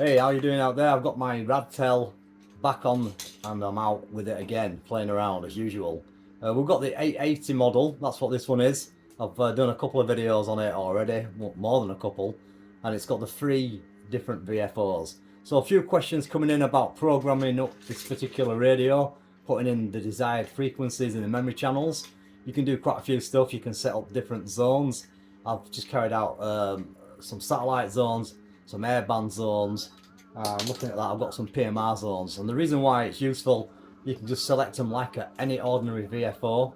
Hey, how you doing out there? I've got my Radtel back on and I'm out with it again, playing around as usual. We've got the 880 model, that's what this one is. I've done a couple of videos on it already, more than a couple, and it's got the 3 different VFOs. So a few questions coming in about programming up this particular radio, putting in the desired frequencies in the memory channels. You can do quite a few stuff, you can set up different zones. I've just carried out some satellite zones, some airband zones. Looking at that, I've got some PMR zones, and the reason why it's useful, you can just select them like any ordinary VFO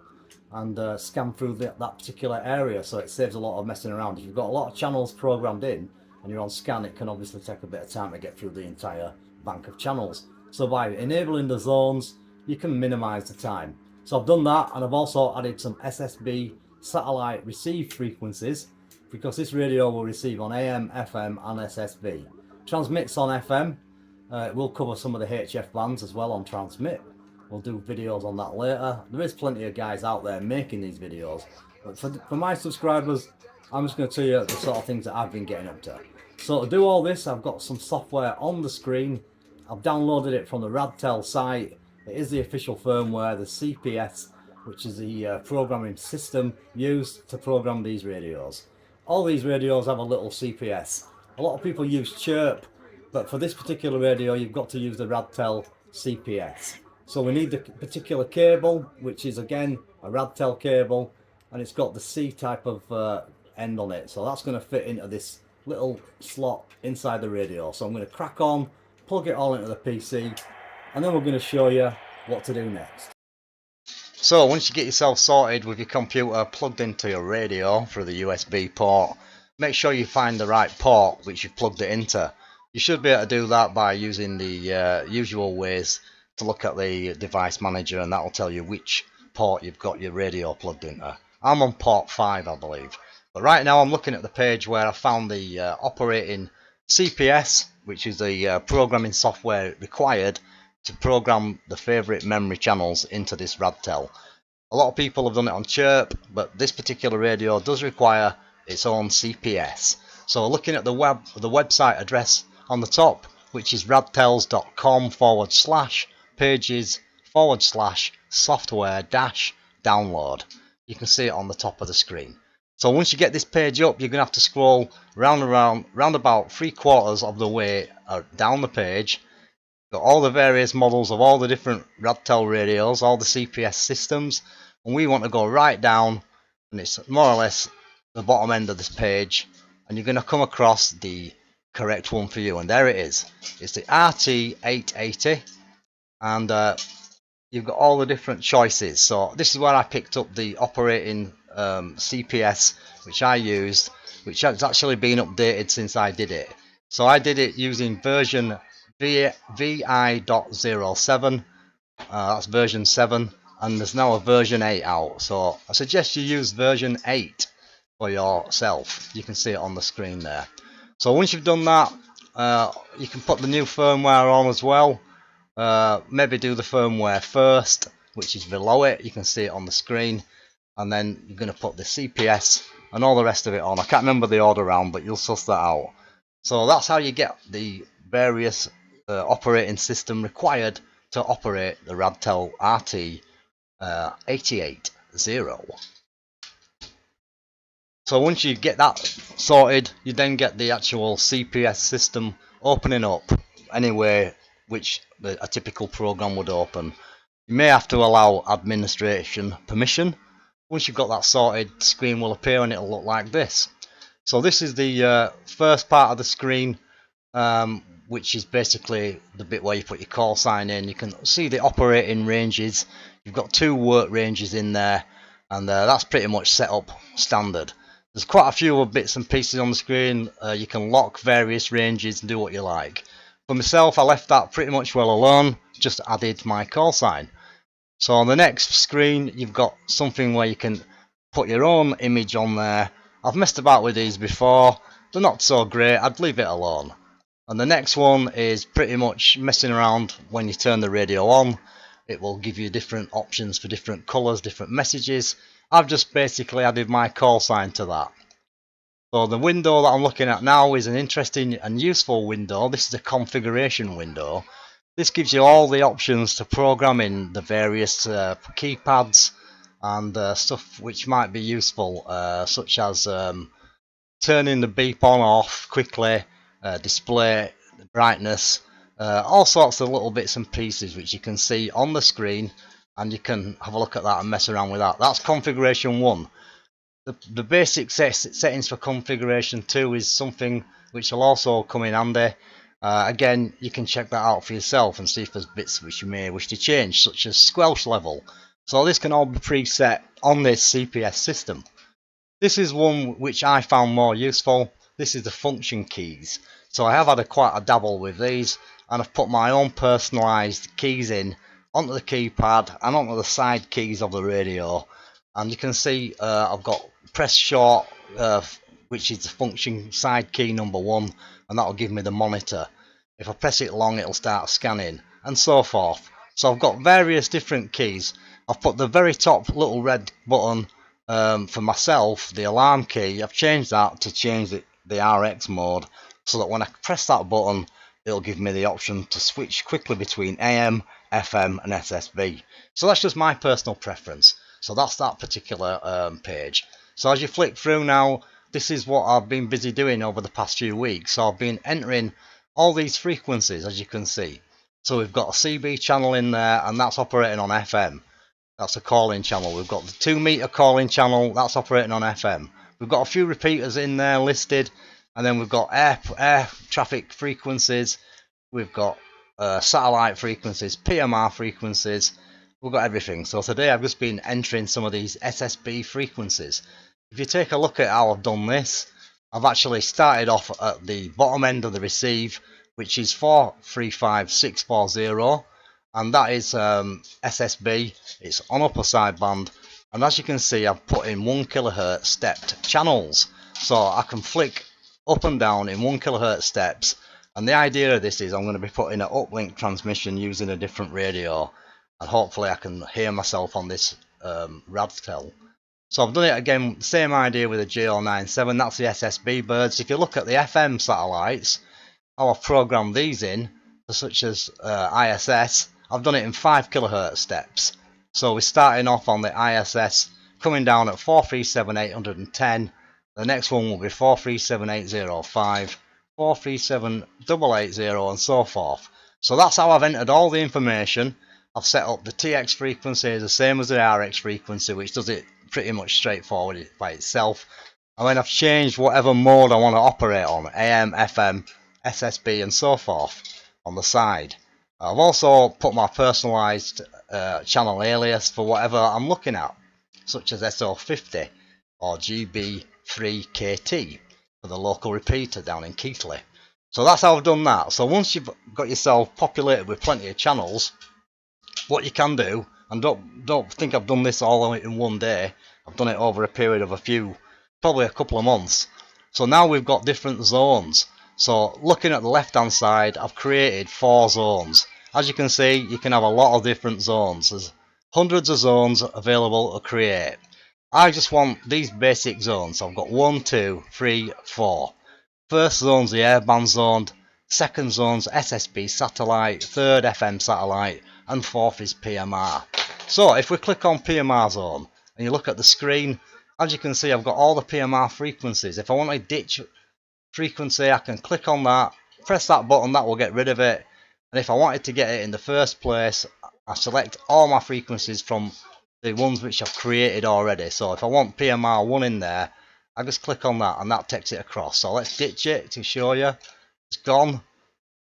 and scan through that particular area, so it saves a lot of messing around. If you've got a lot of channels programmed in and you're on scan, it can obviously take a bit of time to get through the entire bank of channels. So by enabling the zones, you can minimize the time. So I've done that, and I've also added some SSB satellite receive frequencies, because this radio will receive on AM, FM and SSB. Transmits on FM. It will cover some of the HF bands as well on transmit. We'll do videos on that later. There is plenty of guys out there making these videos, but for my subscribers, I'm just going to tell you the sort of things that I've been getting up to. So to do all this, I've got some software on the screen. I've downloaded it from the Radtel site. It is the official firmware, the CPS, which is the programming system used to program these radios. All these radios have a little CPS. A lot of people use Chirp, but for this particular radio you've got to use the Radtel CPS. So we need the particular cable, which is again a Radtel cable, and it's got the C type of end on it. So that's going to fit into this little slot inside the radio. So I'm going to crack on, plug it all into the PC, and then we're going to show you what to do next. So once you get yourself sorted with your computer plugged into your radio through the USB port, make sure you find the right port which you've plugged it into. You should be able to do that by using the usual ways to look at the device manager, and that will tell you which port you've got your radio plugged into. I'm on port 5, I believe. But right now I'm looking at the page where I found the operating CPS, which is the programming software required to program the favourite memory channels into this Radtel. A lot of people have done it on Chirp, but this particular radio does require its own CPS. So looking at the website address on the top, which is radtels.com/pages/software-download, you can see it on the top of the screen. So once you get this page up, you're going to have to scroll round about 3/4 of the way down the page. Got all the various models of all the different Radtel radios, all the CPS systems, and we want to go right down, and it's more or less the bottom end of this page, and you're going to come across the correct one for you, and there it is. It's the RT-880, and you've got all the different choices. So this is where I picked up the operating CPS which I used, which has actually been updated since I did it. So I did it using version VI.07, that's version 7, and there's now a version 8 out, so I suggest you use version 8 for yourself. You can see it on the screen there. So once you've done that, you can put the new firmware on as well. Maybe do the firmware first, which is below it. You can see it on the screen, and then you're going to put the CPS and all the rest of it on. I can't remember the order round, but you'll suss that out. So that's how you get the various operating system required to operate the Radtel RT-880. So once you get that sorted, you then get the actual CPS system opening up anyway which a typical program would open. You may have to allow administration permission. Once you've got that sorted, the screen will appear and it'll look like this. So this is the first part of the screen, which is basically the bit where you put your call sign in. You can see the operating ranges. You've got 2 work ranges in there, and that's pretty much set up standard. There's quite a few bits and pieces on the screen. You can lock various ranges and do what you like. For myself, I left that pretty much well alone, just added my call sign. So on the next screen, you've got something where you can put your own image on there. I've messed about with these before. They're not so great. I'd leave it alone. And the next one is pretty much messing around when you turn the radio on. It will give you different options for different colours, different messages. I've just basically added my call sign to that. So the window that I'm looking at now is an interesting and useful window. This is a configuration window. This gives you all the options to program in the various keypads and stuff which might be useful, such as turning the beep on off quickly, display brightness, all sorts of little bits and pieces which you can see on the screen, and you can have a look at that and mess around with that. That's configuration 1. The basic settings for configuration 2 is something which will also come in handy. Again, you can check that out for yourself and see if there's bits which you may wish to change, such as squelch level. So this can all be preset on this CPS system. This is one which I found more useful. This is the function keys. So I have had quite a dabble with these, and I've put my own personalised keys in onto the keypad and onto the side keys of the radio. And you can see I've got press short, which is the function side key number 1, and that'll give me the monitor. If I press it long, it'll start scanning, and so forth. So I've got various different keys. I've put the very top little red button for myself, the alarm key. I've changed that to change the RX mode, so that when I press that button, it'll give me the option to switch quickly between AM, FM and SSB. So that's just my personal preference. So that's that particular page. So as you flick through now, this is what I've been busy doing over the past few weeks. So I've been entering all these frequencies, as you can see. So we've got a CB channel in there, and that's operating on FM. That's a calling channel. We've got the 2 meter calling channel, that's operating on FM. We've got a few repeaters in there listed, and then we've got air traffic frequencies. We've got satellite frequencies, PMR frequencies. We've got everything. So today I've just been entering some of these SSB frequencies. If you take a look at how I've done this, I've actually started off at the bottom end of the receive, which is 435640, and that is SSB. It's on upper sideband, and as you can see, I've put in 1 kHz stepped channels, so I can flick up and down in 1 kHz steps. And the idea of this is I'm going to be putting an uplink transmission using a different radio, and hopefully I can hear myself on this Radtel. So I've done it again, same idea with a J097, that's the SSB birds. If you look at the FM satellites, how I've programmed these in, such as ISS, I've done it in 5 kHz steps. So we're starting off on the ISS, coming down at 437810, the next one will be 437805, 437880 and so forth. So that's how I've entered all the information. I've set up the TX frequency the same as the RX frequency, which does it pretty much straightforward by itself. And then I've changed whatever mode I want to operate on, AM, FM, SSB and so forth on the side. I've also put my personalised channel alias for whatever I'm looking at, such as SO50 or GB3KT for the local repeater down in Keighley. So that's how I've done that. So once you've got yourself populated with plenty of channels, what you can do, and don't think I've done this all in one day, I've done it over a period of probably a couple of months. So now we've got different zones. So looking at the left hand side, I've created 4 zones. As you can see, you can have a lot of different zones. There's hundreds of zones available to create. I just want these basic zones. So I've got 1, 2, 3, 4. First zone's the airband zone, second zone's SSB satellite, third FM satellite, and fourth is PMR. So if we click on PMR zone and you look at the screen, as you can see, I've got all the PMR frequencies. If I want to ditch frequency, I can click on that, press that button, that will get rid of it. And if I wanted to get it in the first place, I select all my frequencies from the ones which I've created already. So if I want PMR 1 in there, I just click on that and that takes it across. So let's ditch it to show you. It's gone,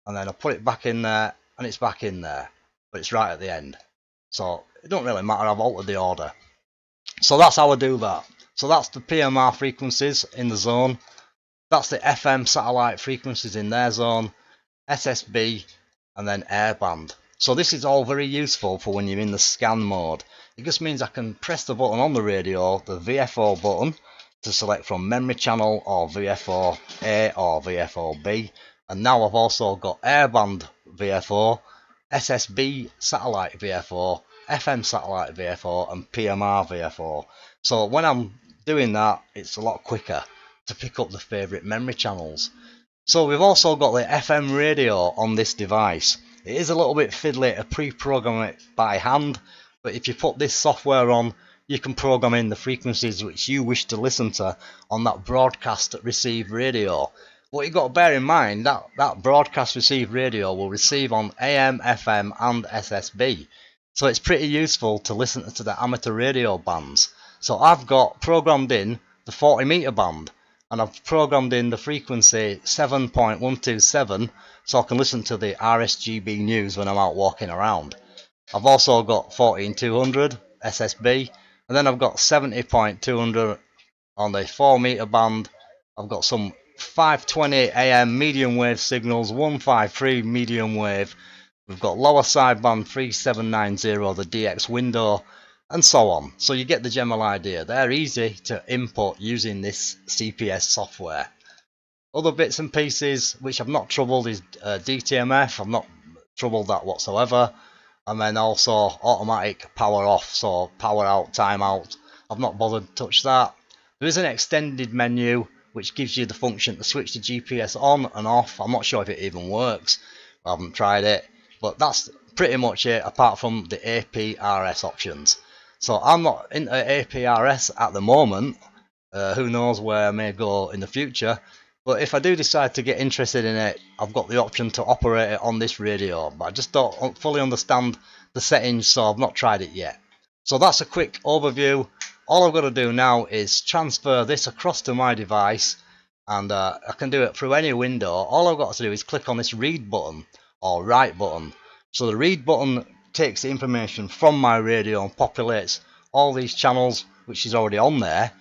and then I'll put it back in there, and it's back in there, but it's right at the end. So it don't really matter, I've altered the order. So that's how I do that. So that's the PMR frequencies in the zone. That's the FM satellite frequencies in their zone, SSB, and then airband. So this is all very useful for when you're in the scan mode. It just means I can press the button on the radio, the VFO button, to select from memory channel or VFO A or VFO B. And now I've also got airband VFO, SSB satellite VFO, FM satellite VFO, and PMR VFO. So when I'm doing that, it's a lot quicker. to pick up the favourite memory channels. So we've also got the FM radio on this device. It is a little bit fiddly to pre-program it by hand, but if you put this software on, you can program in the frequencies which you wish to listen to on that broadcast receive radio. What you've got to bear in mind, that broadcast receive radio will receive on AM, FM and SSB. So it's pretty useful to listen to the amateur radio bands. So I've got programmed in the 40 meter band, and I've programmed in the frequency 7.127 so I can listen to the RSGB news when I'm out walking around. I've also got 14200 SSB, and then I've got 70.200 on the 4 meter band. I've got some 520 AM medium wave signals, 153 medium wave. We've got lower sideband 3790, the DX window, and so on. So you get the general idea. They're easy to input using this CPS software. Other bits and pieces which I've not troubled is DTMF. I've not troubled that whatsoever. And then also automatic power off, so power out, time out. I've not bothered to touch that. There is an extended menu which gives you the function to switch the GPS on and off. I'm not sure if it even works. I haven't tried it. But that's pretty much it, apart from the APRS options. So I'm not into APRS at the moment. Who knows where I may go in the future. But if I do decide to get interested in it, I've got the option to operate it on this radio. But I just don't fully understand the settings, so I've not tried it yet. So that's a quick overview. All I've got to do now is transfer this across to my device, and I can do it through any window. All I've got to do is click on this read button or write button. So the read button takes the information from my radio and populates all these channels which is already on there.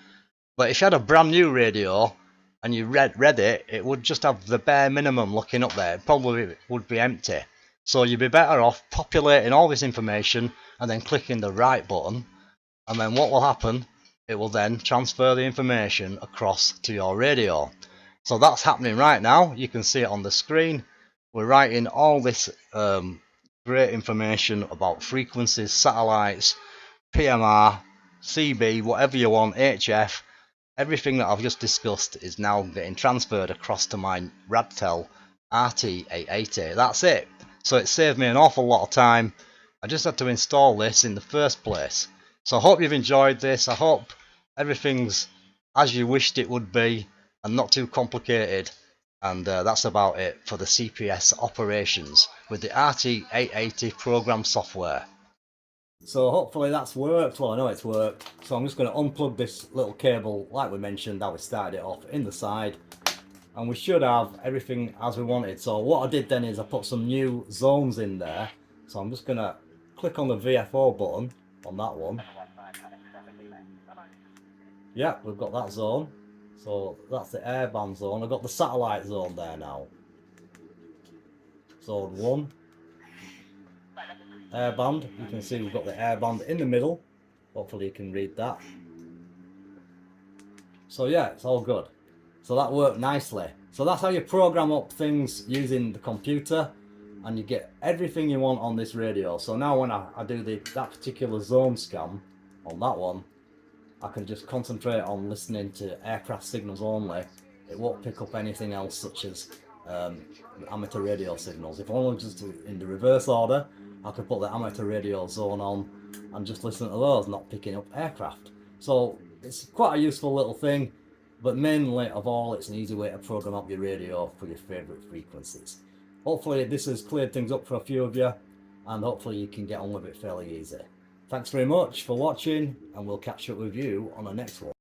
But if you had a brand new radio and you read it, it would just have the bare minimum looking up there. It probably would be empty. So you'd be better off populating all this information and then clicking the write button, and then what will happen, it will then transfer the information across to your radio. So that's happening right now. You can see it on the screen. We're writing all this great information about frequencies, satellites, PMR, CB, whatever you want, HF. Everything that I've just discussed is now getting transferred across to my Radtel RT-880. That's it. So it saved me an awful lot of time. I just had to install this in the first place. So I hope you've enjoyed this. I hope everything's as you wished it would be and not too complicated. And that's about it for the CPS operations with the RT-880 program software. So hopefully that's worked. Well, I know it's worked. So I'm just going to unplug this little cable like we mentioned, that we started it off in the side. And we should have everything as we wanted. So what I did then is I put some new zones in there. So I'm just going to click on the VFO button on that one. Yeah, we've got that zone. So that's the airband zone. I've got the satellite zone there now. Zone 1. Airband. You can see we've got the airband in the middle. Hopefully you can read that. So yeah, it's all good. So that worked nicely. So that's how you program up things using the computer, and you get everything you want on this radio. So now when I do that particular zone scan on that one, I can just concentrate on listening to aircraft signals only. It won't pick up anything else such as amateur radio signals. If I want to just do it in the reverse order, I could put the amateur radio zone on and just listen to those, not picking up aircraft. So it's quite a useful little thing, but mainly of all, it's an easy way to program up your radio for your favourite frequencies. Hopefully this has cleared things up for a few of you, and hopefully you can get on with it fairly easy. Thanks very much for watching, and we'll catch up with you on the next one.